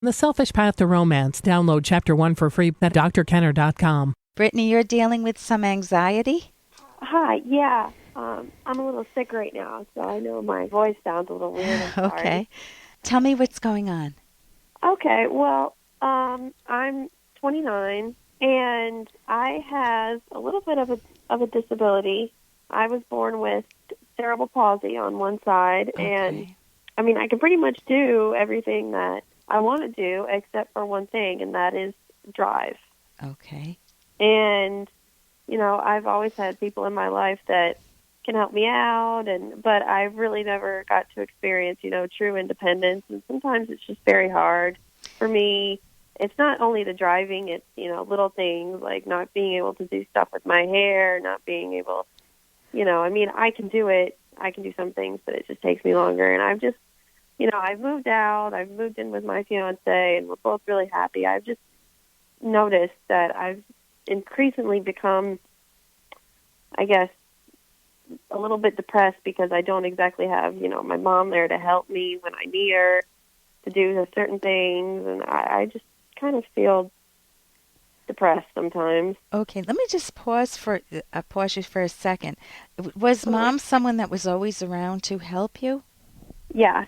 The Selfish Path to Romance. Download Chapter 1 for free at drkenner.com. Brittany, you're dealing with some anxiety? Hi, yeah. I'm a little sick right now, so I know my voice sounds a little weird. I'm sorry. Okay. Tell me what's going on. Okay, well, I'm 29, and I have a little bit of a disability. I was born with cerebral palsy on one side, and I mean, I can pretty much do everything that I want to do except for one thing, and that is drive. Okay. And, you know, I've always had people in my life that can help me out, but I really never got to experience, you know, true independence. And sometimes it's just very hard for me. It's not only the driving, it's, you know, little things like not being able to do stuff with my hair, not being able, you know, I mean, I can do it. I can do some things, but it just takes me longer. And I've just, you know, I've moved out. I've moved in with my fiance, and we're both really happy. I've just noticed that I've increasingly become, I guess, a little bit depressed because I don't exactly have, you know, my mom there to help me when I need her to do certain things, and I just kind of feel depressed sometimes. Okay, let me just pause you for a second. Was Mom someone that was always around to help you? Yeah.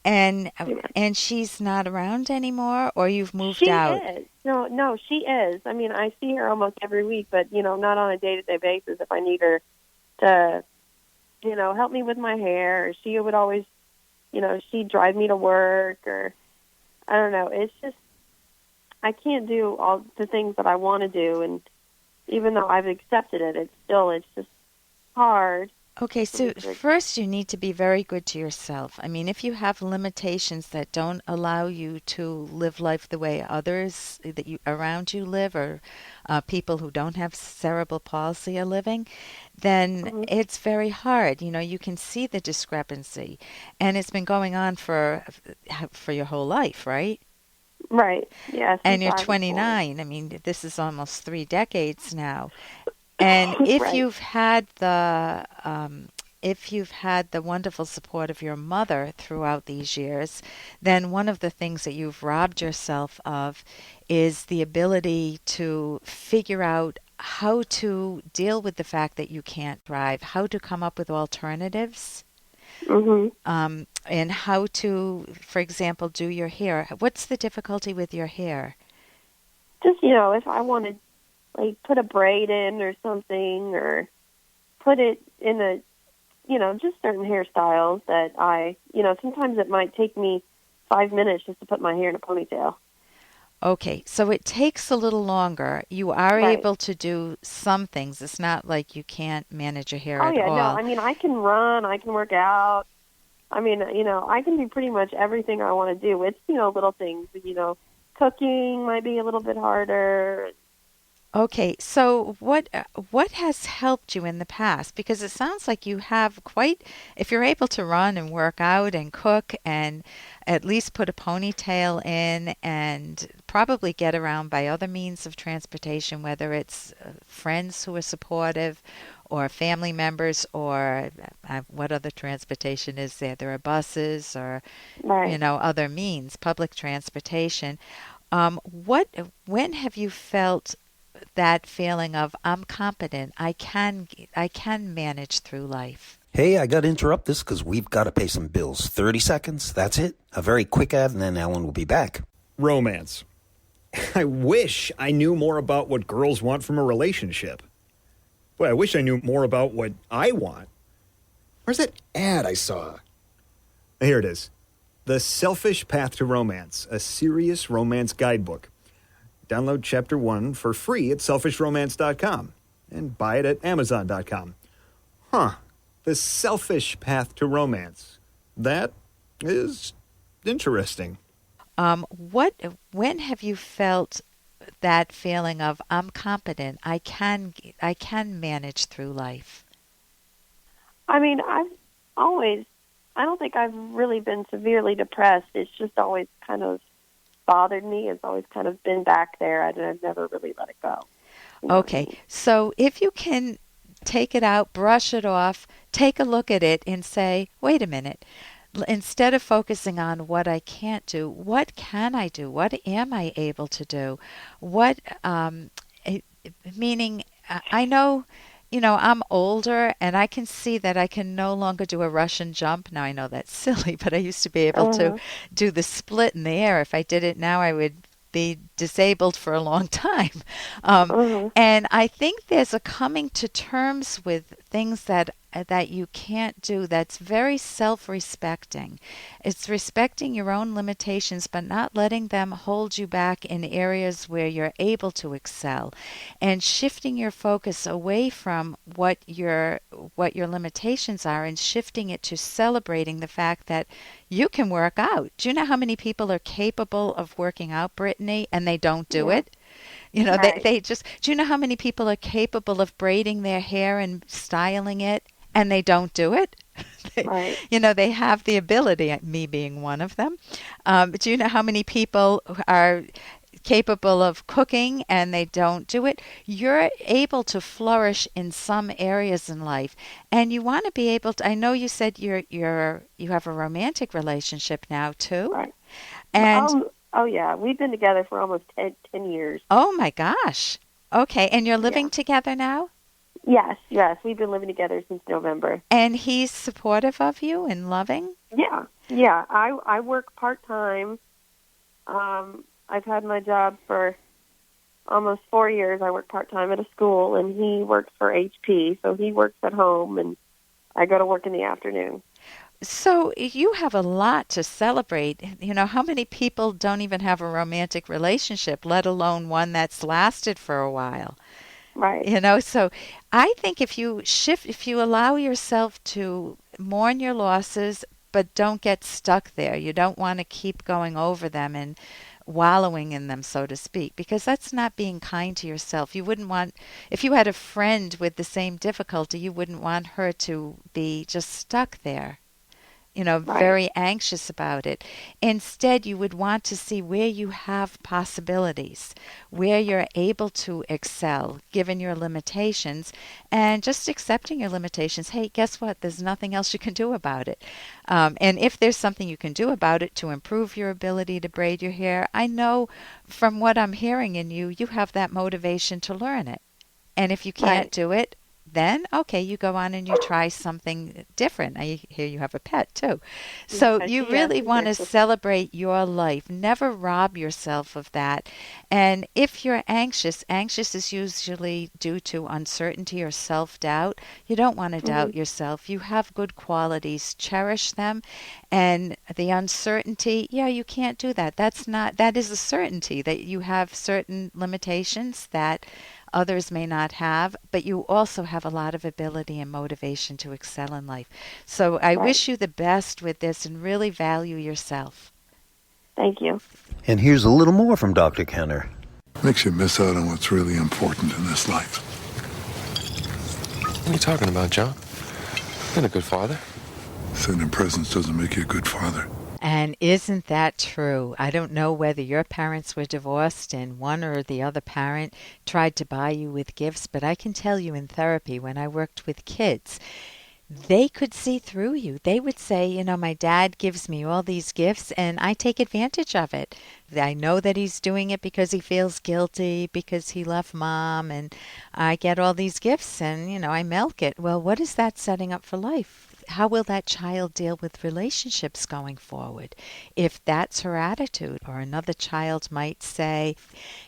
And she's not around anymore, or you've moved out? She is. No, she is. I mean, I see her almost every week, but, you know, not on a day-to-day basis. If I need her to, you know, help me with my hair, or she would always, you know, she'd drive me to work, or I don't know. It's just, I can't do all the things that I want to do, and even though I've accepted it, it's just hard. Okay, so first you need to be very good to yourself. I mean, if you have limitations that don't allow you to live life the way others that you around you live, or people who don't have cerebral palsy are living, then it's very hard. You know, you can see the discrepancy, and it's been going on for your whole life, right? Right. Yes. And you're 29. I mean, this is almost 3 decades now. And if Right. you've had the wonderful support of your mother throughout these years, then one of the things that you've robbed yourself of is the ability to figure out how to deal with the fact that you can't drive, how to come up with alternatives, and how to, for example, do your hair. What's the difficulty with your hair? Just, you know, if I wanted, like, put a braid in or something, or put it in a, you know, just certain hairstyles that you know, sometimes it might take me 5 minutes just to put my hair in a ponytail. Okay, so it takes a little longer. You are able to do some things. It's not like you can't manage your hair at all. No, I mean, I can run, I can work out. I mean, you know, I can do pretty much everything I want to do. It's, you know, little things, you know, cooking might be a little bit harder. Okay, so what has helped you in the past? Because it sounds like you have if you're able to run and work out and cook and at least put a ponytail in and probably get around by other means of transportation, whether it's friends who are supportive or family members, or what other transportation is there? There are buses or, you know, other means, public transportation. When have you felt that feeling of I'm competent, I can manage through life? Hey, I got to interrupt this because we've got to pay some bills. 30 seconds, that's it. A very quick ad, and then Ellen will be back. Romance. I wish I knew more about what girls want from a relationship. Boy, I wish I knew more about what I want. Where's that ad I saw? Here it is. The Selfish Path to Romance, a serious romance guidebook. Download Chapter 1 for free at selfishromance.com and buy it at amazon.com. The Selfish Path to Romance. That is interesting. When have you felt that feeling of I'm competent, I can manage through life? I mean, I don't think I've really been severely depressed. It's just always kind of bothered me. It's always kind of been back there. I've never really let it go. Okay, so if you can take it out, brush it off, take a look at it and say, wait a minute, Instead of focusing on what I can't do, what can I do? What am I able to do? What, it, meaning, I know, I'm older and I can see that I can no longer do a Russian jump. Now I know that's silly, but I used to be able to Uh-huh. do the split in the air. If I did it now, I would be disabled for a long time. Um, Uh-huh. and I think there's a coming to terms with things that you can't do that's very self-respecting. It's respecting your own limitations but not letting them hold you back in areas where you're able to excel, and shifting your focus away from what your limitations are and shifting it to celebrating the fact that you can work out. Do you know how many people are capable of working out, Brittany, and they don't do Yeah. it? They, Right. they just, do you know how many people are capable of braiding their hair and styling it and they don't do it? they, Right. they have the ability, me being one of them. Do you know how many people are capable of cooking and they don't do it? You're able to flourish in some areas in life, and you want to be able to. I know you said you have a romantic relationship now too, Right. and Oh yeah. We've been together for almost 10 years. oh my gosh. Okay, and you're Yeah. living together now? Yes. Yes. We've been living together since November. And he's supportive of you and loving? Yeah. Yeah. I work part time. I've had my job for almost 4 years. I work part time at a school, and he works for HP. So he works at home, and I go to work in the afternoon. So you have a lot to celebrate. How many people don't even have a romantic relationship, let alone one that's lasted for a while? Right. So I think if you allow yourself to mourn your losses, but don't get stuck there. You don't want to keep going over them and wallowing in them, so to speak, because that's not being kind to yourself. You wouldn't want, if you had a friend with the same difficulty, you wouldn't want her to be just stuck there, Right. very anxious about it. Instead, you would want to see where you have possibilities, where you're able to excel given your limitations, and just accepting your limitations. Hey, guess what? There's nothing else you can do about it. And if there's something you can do about it to improve your ability to braid your hair, I know from what I'm hearing in you, you have that motivation to learn it. And if you can't Right. do it, then okay, you go on and you try something different. I hear you have a pet too. So Yes. you Yes. really We want to do. celebrate your life. Never rob yourself of that. And if you're anxious, anxious is usually due to uncertainty or self-doubt. You don't want to Mhm. doubt yourself. You have good qualities. Cherish them. And the uncertainty, yeah, you can't do that. That is a certainty that you have certain limitations that others may not have, but you also have a lot of ability and motivation to excel in life. So I Right. wish you the best with this and really value yourself. Thank you. And here's a little more from Dr. Kenner. Makes you miss out on what's really important in this life. What are you talking about, John? Been a good father. Sitting in presence doesn't make you a good father. And isn't that true? I don't know whether your parents were divorced and one or the other parent tried to buy you with gifts, but I can tell you in therapy when I worked with kids, they could see through you. They would say, my dad gives me all these gifts and I take advantage of it. I know that he's doing it because he feels guilty because he left mom, and I get all these gifts and, I milk it. Well, what is that setting up for life? How will that child deal with relationships going forward if that's her attitude? Or another child might say,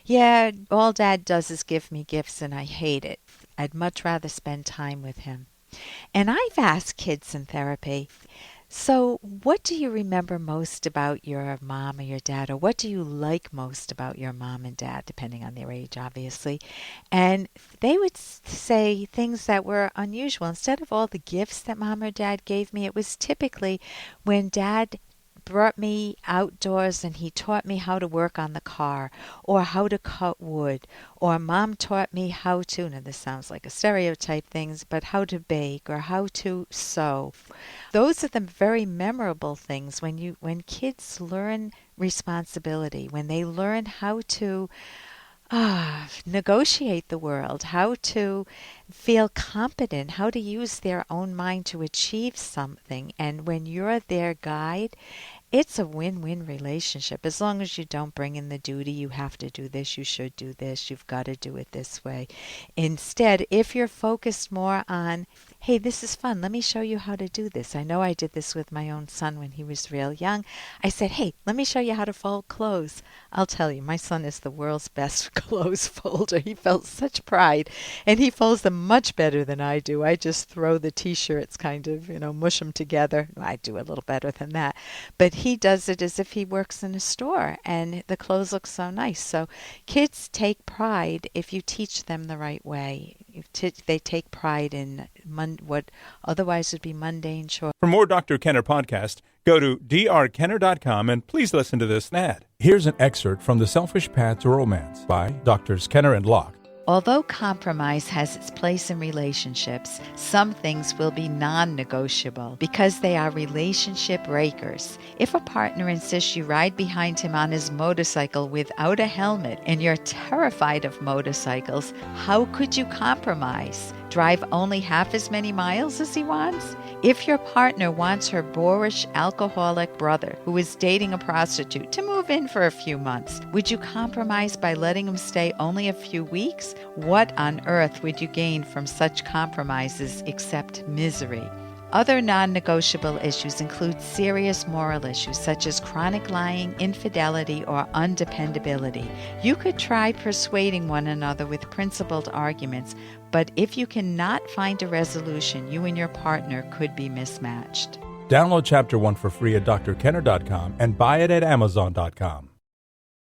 yeah, all dad does is give me gifts and I hate it. I'd much rather spend time with him. And I've asked kids in therapy, so what do you remember most about your mom or your dad? Or what do you like most about your mom and dad, depending on their age, obviously? And they would say things that were unusual. Instead of all the gifts that mom or dad gave me, it was typically when dad brought me outdoors and he taught me how to work on the car or how to cut wood, or mom taught me how to, now this sounds like a stereotype things, but how to bake or how to sew. Those are the very memorable things when kids learn responsibility, when they learn how to Negotiate the world, how to feel competent, how to use their own mind to achieve something. And when you're their guide, it's a win-win relationship. As long as you don't bring in the duty, you have to do this, you should do this, you've got to do it this way. Instead, if you're focused more on, hey, this is fun, let me show you how to do this. I know I did this with my own son when he was real young. I said, hey, let me show you how to fold clothes. I'll tell you, my son is the world's best clothes folder. He felt such pride, and he folds them much better than I do. I just throw the T-shirts, kind of, mush them together. I do a little better than that. But he does it as if he works in a store, and the clothes look so nice. So kids take pride if you teach them the right way. They take pride in what otherwise would be mundane chores. For more Dr. Kenner podcast, go to drkenner.com and please listen to this ad. Here's an excerpt from The Selfish Path to Romance by Drs. Kenner and Locke. Although compromise has its place in relationships, some things will be non-negotiable because they are relationship breakers. If a partner insists you ride behind him on his motorcycle without a helmet and you're terrified of motorcycles, how could you compromise? Drive only half as many miles as he wants? If your partner wants her boorish alcoholic brother who is dating a prostitute to move in for a few months, would you compromise by letting him stay only a few weeks? What on earth would you gain from such compromises except misery? Other non-negotiable issues include serious moral issues such as chronic lying, infidelity, or undependability. You could try persuading one another with principled arguments, but if you cannot find a resolution, you and your partner could be mismatched. Download Chapter 1 for free at drkenner.com and buy it at amazon.com.